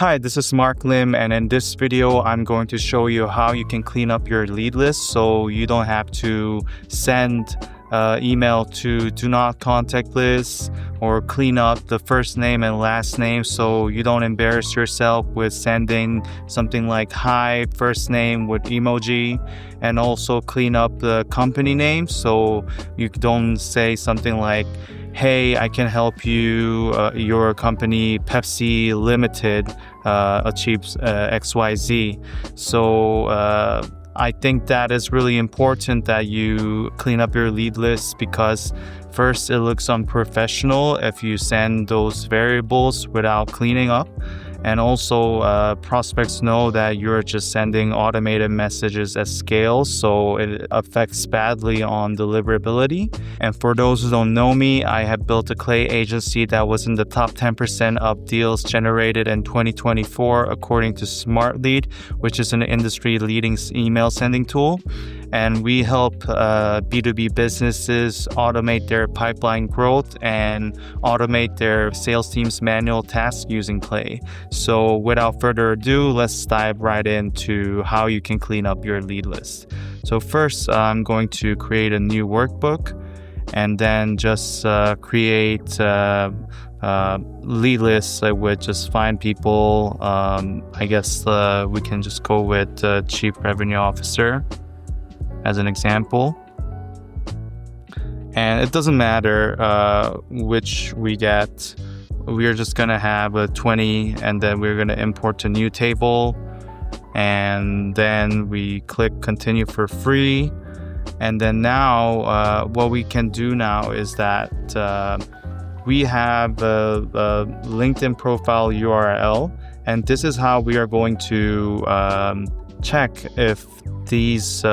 Hi, this is Mark Lim, and in this video, I'm going to show you how you can clean up your lead list so you don't have to send email to do not contact lists or clean up the first name and last name so you don't embarrass yourself with sending something like hi first name with emoji, and also clean up the company name so you don't say something like hey, I can help you, your company Pepsi Limited achieves XYZ. So I think that is really important that you clean up your lead list, because first, it looks unprofessional if you send those variables without cleaning up. And also, prospects know that you're just sending automated messages at scale, so it affects badly on deliverability. And for those who don't know me, I have built a Clay agency that was in the top 10% of deals generated in 2024, according to SmartLead, which is an industry-leading email sending tool. And we help B2B businesses automate their pipeline growth and automate their sales team's manual tasks using Clay. So without further ado, let's dive right into how you can clean up your lead list. So first, I'm going to create a new workbook and then just create lead lists. I would just find people. I guess we can just go with Chief Revenue Officer as an example. And it doesn't matter which we get. We're just going to have a 20, and then we're going to import a new table. And then we click continue for free. And then now what we can do now is that we have a LinkedIn profile URL. And this is how we are going to check if these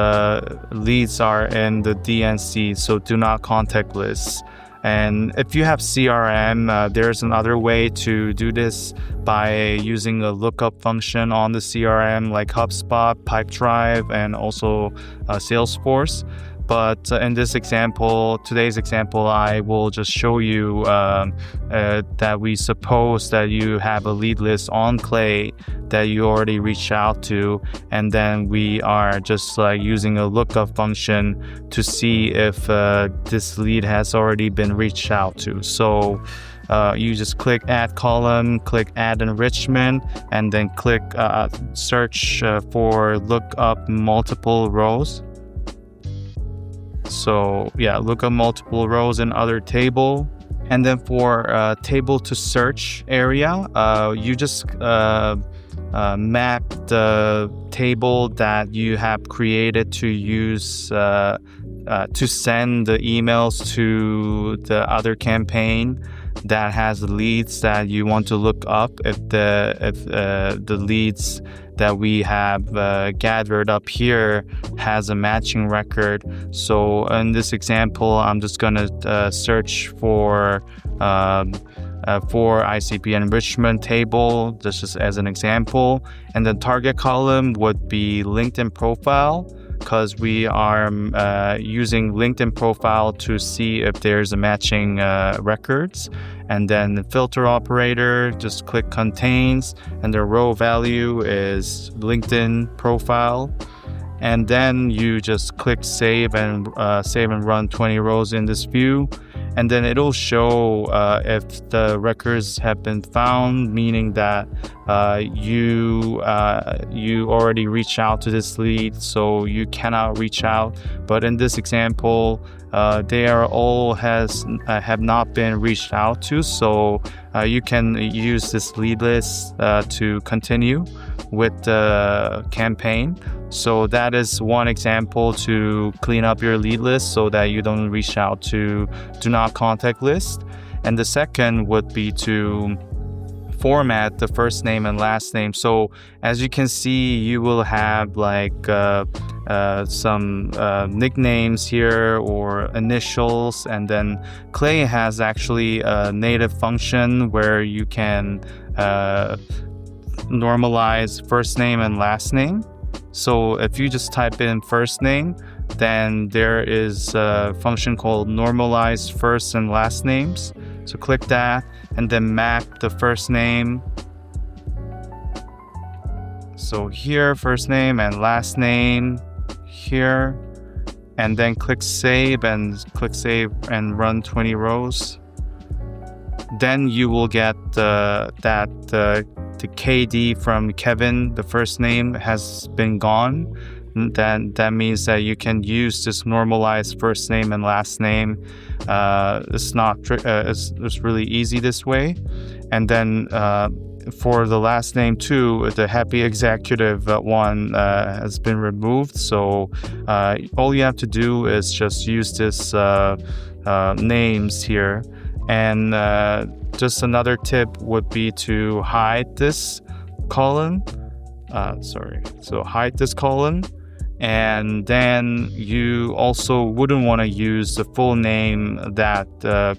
leads are in the DNC, so do not contact lists. And if you have CRM, there's another way to do this by using a lookup function on the CRM like HubSpot, Pipedrive, and also Salesforce. But in this example, today's example, I will just show you that we suppose that you have a lead list on Clay that you already reached out to, and then we are just using a lookup function to see if this lead has already been reached out to. So you just click add column, click add enrichment, and then click search for look up multiple rows. So yeah, look up multiple rows in other table. And then for table to search area, you just map the table that you have created to use to send the emails to the other campaign that has leads that you want to look up if the leads that we have gathered up here has a matching record. So in this example, I'm just gonna search for ICP enrichment table, just as an example. And the target column would be LinkedIn profile, because we are using LinkedIn profile to see if there's a matching records. And then the filter operator, just click contains, and the row value is LinkedIn profile. And then you just click save and run 20 rows in this view. And then it'll show if the records have been found, meaning that you already reached out to this lead, so you cannot reach out. But in this example, they are all have not been reached out to, so you can use this lead list to continue with the campaign. So that is one example to clean up your lead list so that you don't reach out to do not contact list. And the second would be to format the first name and last name. So as you can see, you will have some nicknames here or initials, and then Clay has actually a native function where you can normalize first name and last name. So if you just type in first name, then there is a function called normalize first and last names. So click that and then map the first name So here, first name and last name here, and then click save and run 20 rows. Then you will get the KD from Kevin, the first name, has been gone. Then that means that you can use this normalized first name and last name. It's really easy this way. And then for the last name too, the happy executive one has been removed. So all you have to do is just use this names here. And just another tip would be to hide this column. So hide this column. And then you also wouldn't want to use the full name that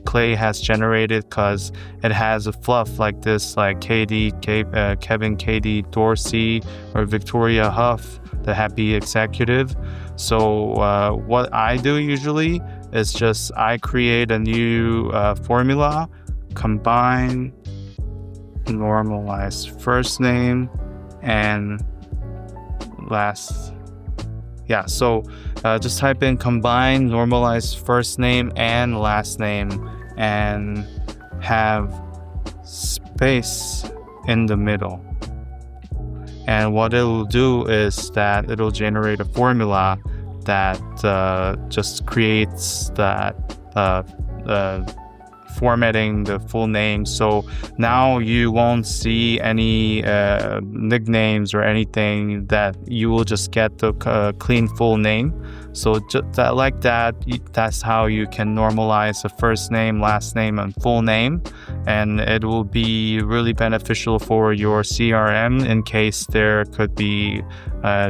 Clay has generated, because it has a fluff like this, like Kevin KD Dorsey or Victoria Huff, the happy executive. So what I do usually is just I create a new formula, combine normalize first name and last. Yeah, so just type in combine normalize first name and last name and have space in the middle. And what it'll do is that it'll generate a formula that just creates that formatting the full name. So now you won't see any nicknames or anything, that you will just get the clean full name. So that's how you can normalize the first name, last name, and full name. And it will be really beneficial for your CRM in case there could be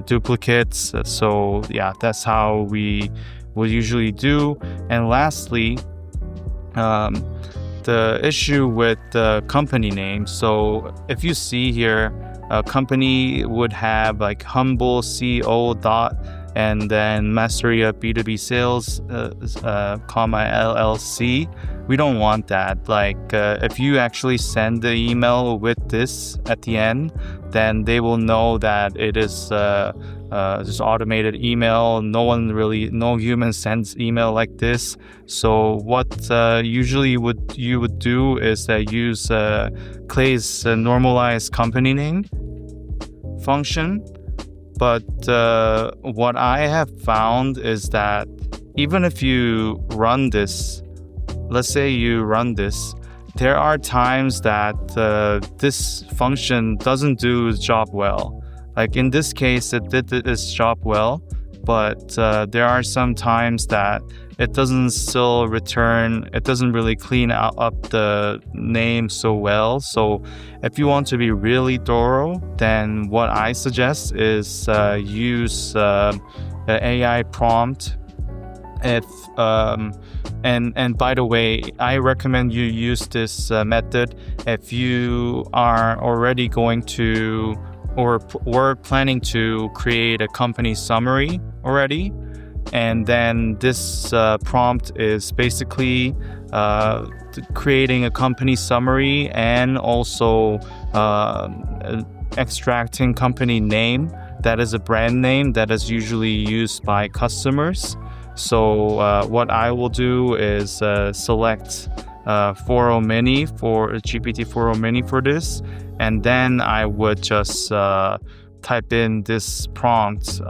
duplicates. So yeah, that's how we will usually do. And lastly, the issue with the company name. So if you see here, a company would have like humble CO dot and then Mastery of B2B Sales, comma LLC. We don't want that. Like if you actually send the email with this at the end, then they will know that it is just automated email. No human sends email like this. So what usually you would do is use Clay's normalized company name function. But what I have found is that even if you run this, let's say you run this, there are times that this function doesn't do its job well. Like in this case, it did its job well, but there are some times that it doesn't really clean up the name so well. So if you want to be really thorough, then what I suggest is use the AI prompt. And by the way, I recommend you use this method if you are already going to or we're planning to create a company summary already. And then this prompt is basically creating a company summary and also extracting company name that is a brand name that is usually used by customers. So what I will do is select 4.0 Mini for GPT 4.0 Mini for this, and then I would just type in this prompt.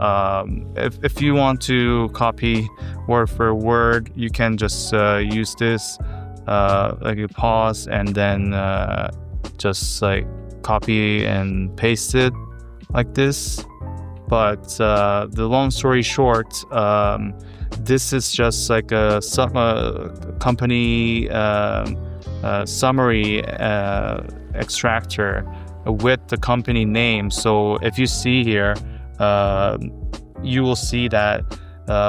If you want to copy word for word, you can just use this, like you pause and then just like copy and paste it like this. But the long story short, this is just like a company summary extractor with the company name. So if you see here, you will see that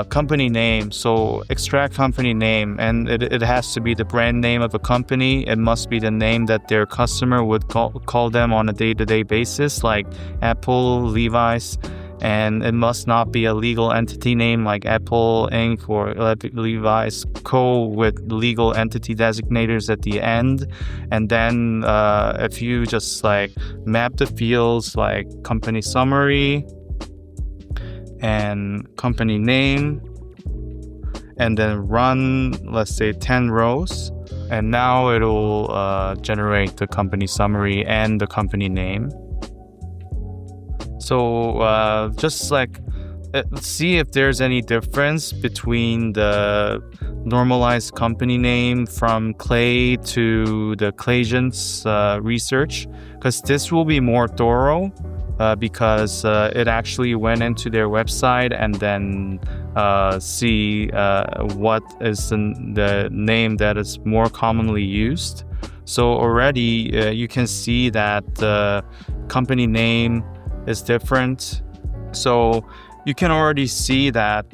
company name. So extract company name, and it has to be the brand name of a company. It must be the name that their customer would call them on a day-to-day basis, like Apple, Levi's. and it must not be a legal entity name like Apple Inc. or Levi's Co. with legal entity designators at the end. And then if you just like map the fields like company summary and company name, and then run, let's say 10 rows, and now it'll generate the company summary and the company name. So just like see if there's any difference between the normalized company name from Clay to the Claygen's research, because this will be more thorough because it actually went into their website and then see what is the name that is more commonly used. So already you can see that the company name is different. So you can already see that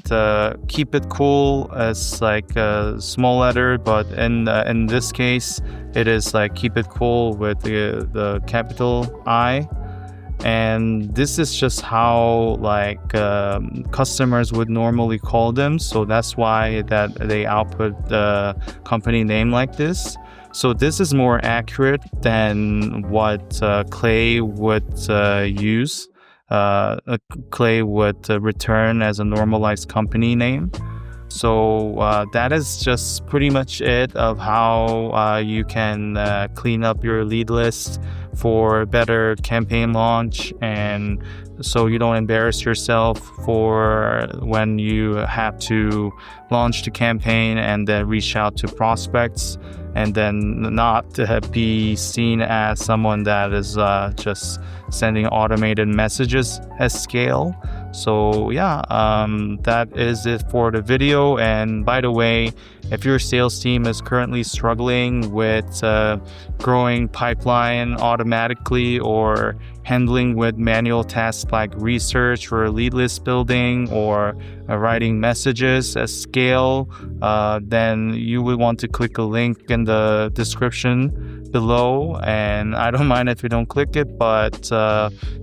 keep it cool as like a small letter, but in this case it is like keep it cool with the capital I. And this is just how like customers would normally call them, so that's why that they output the company name like this. So this is more accurate than what Clay would use. Clay would return as a normalized company name. So that is just pretty much it of how you can clean up your lead list for better campaign launch, and so you don't embarrass yourself for when you have to launch the campaign and then reach out to prospects and then not be seen as someone that is just sending automated messages at scale. So yeah, that is it for the video. And by the way, if your sales team is currently struggling with growing pipeline automatically or handling with manual tasks like research or lead list building or writing messages at scale, then you will want to click a link in the description below. And I don't mind if you don't click it, but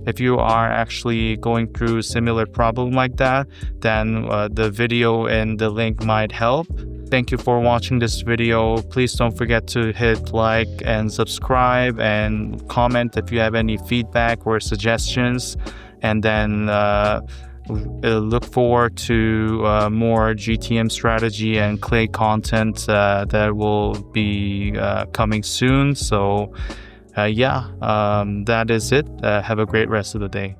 if you are actually going through a similar problem like that, then the video and the link might help. Thank you for watching this video. Please don't forget to hit like and subscribe and comment if you have any feedback or suggestions. And then look forward to more GTM strategy and Clay content that will be coming soon. So yeah, that is it. Have a great rest of the day.